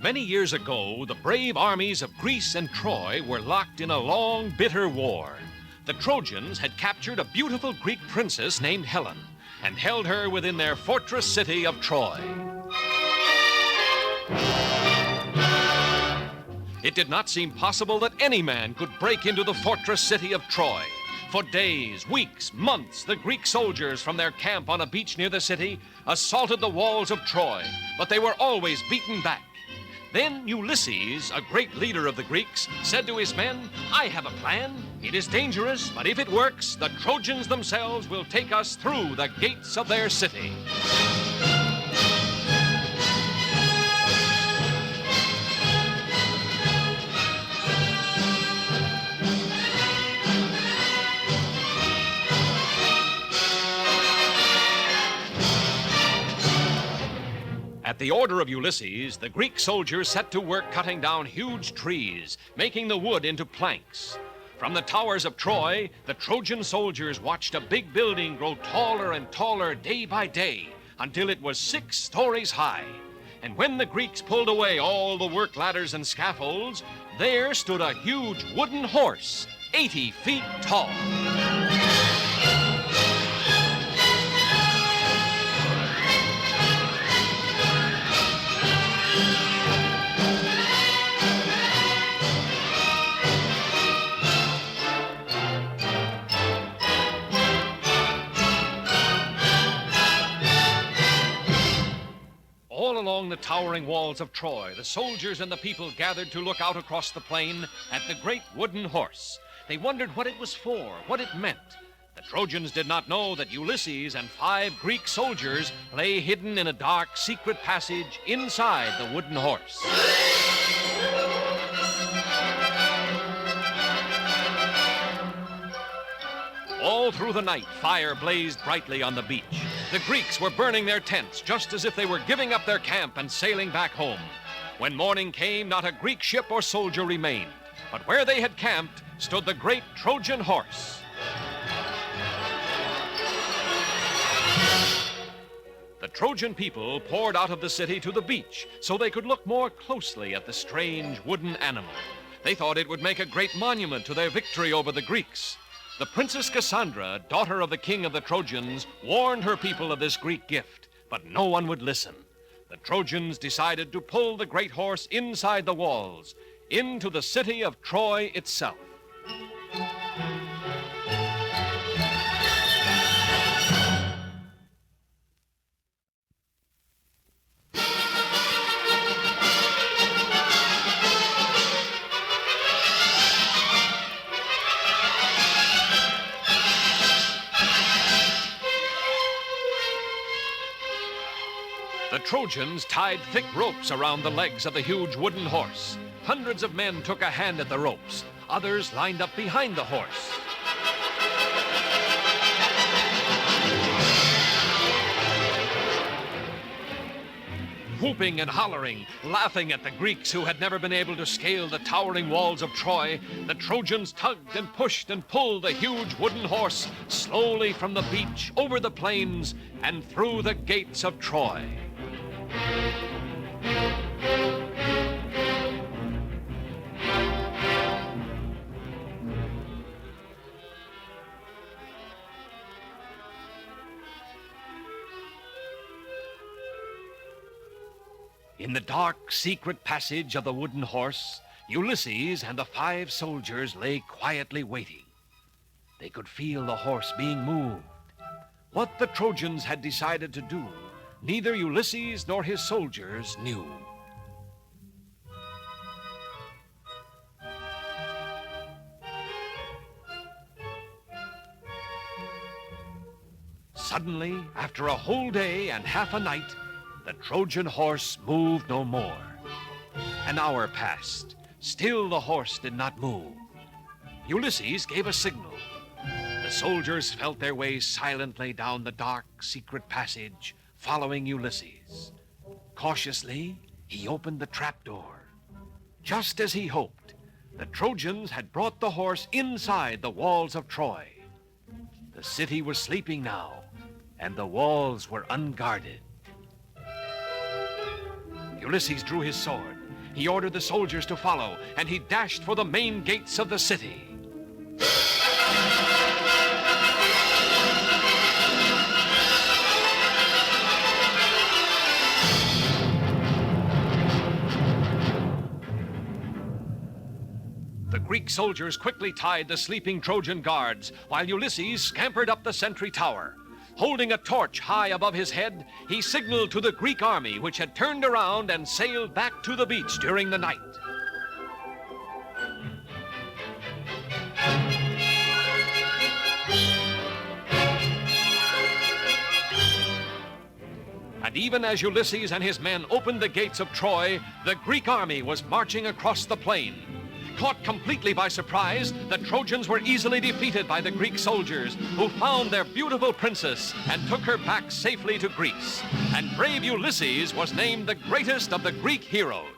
Many years ago, the brave armies of Greece and Troy were locked in a long, bitter war. The Trojans had captured a beautiful Greek princess named Helen and held her within their fortress city of Troy. It did not seem possible that any man could break into the fortress city of Troy. For days, weeks, months, the Greek soldiers from their camp on a beach near the city assaulted the walls of Troy, but they were always beaten back. Then Ulysses, a great leader of the Greeks, said to his men, "I have a plan. It is dangerous, but if it works, the Trojans themselves will take us through the gates of their city." At the order of Ulysses, the Greek soldiers set to work cutting down huge trees, making the wood into planks. From the towers of Troy, the Trojan soldiers watched a big building grow taller and taller day by day until it was 6 stories high. And when the Greeks pulled away all the work ladders and scaffolds, there stood a huge wooden horse, 80 feet tall. All along the towering walls of Troy, the soldiers and the people gathered to look out across the plain at the great wooden horse. They wondered what it was for, what it meant. The Trojans did not know that Ulysses and 5 Greek soldiers lay hidden in a dark, secret passage inside the wooden horse. All through the night, fire blazed brightly on the beach. The Greeks were burning their tents just as if they were giving up their camp and sailing back home. When morning came, not a Greek ship or soldier remained, but where they had camped stood the great Trojan horse. The Trojan people poured out of the city to the beach so they could look more closely at the strange wooden animal. They thought it would make a great monument to their victory over the Greeks. The Princess Cassandra, daughter of the king of the Trojans, warned her people of this Greek gift, but no one would listen. The Trojans decided to pull the great horse inside the walls, into the city of Troy itself. The Trojans tied thick ropes around the legs of the huge wooden horse. Hundreds of men took a hand at the ropes. Others lined up behind the horse. Whooping and hollering, laughing at the Greeks who had never been able to scale the towering walls of Troy, the Trojans tugged and pushed and pulled the huge wooden horse slowly from the beach, over the plains, and through the gates of Troy. In the dark, secret passage of the wooden horse, Ulysses and the 5 soldiers lay quietly waiting. They could feel the horse being moved. What the Trojans had decided to do, neither Ulysses nor his soldiers knew. Suddenly, after a whole day and half a night, the Trojan horse moved no more. An hour passed. Still the horse did not move. Ulysses gave a signal. The soldiers felt their way silently down the dark, secret passage, following Ulysses. Cautiously, he opened the trapdoor. Just as he hoped, the Trojans had brought the horse inside the walls of Troy. The city was sleeping now, and the walls were unguarded. Ulysses drew his sword. He ordered the soldiers to follow, and he dashed for the main gates of the city. The Greek soldiers quickly tied the sleeping Trojan guards, while Ulysses scampered up the sentry tower. Holding a torch high above his head, he signaled to the Greek army, which had turned around and sailed back to the beach during the night. And even as Ulysses and his men opened the gates of Troy, the Greek army was marching across the plain. Caught completely by surprise, the Trojans were easily defeated by the Greek soldiers, who found their beautiful princess and took her back safely to Greece. And brave Ulysses was named the greatest of the Greek heroes.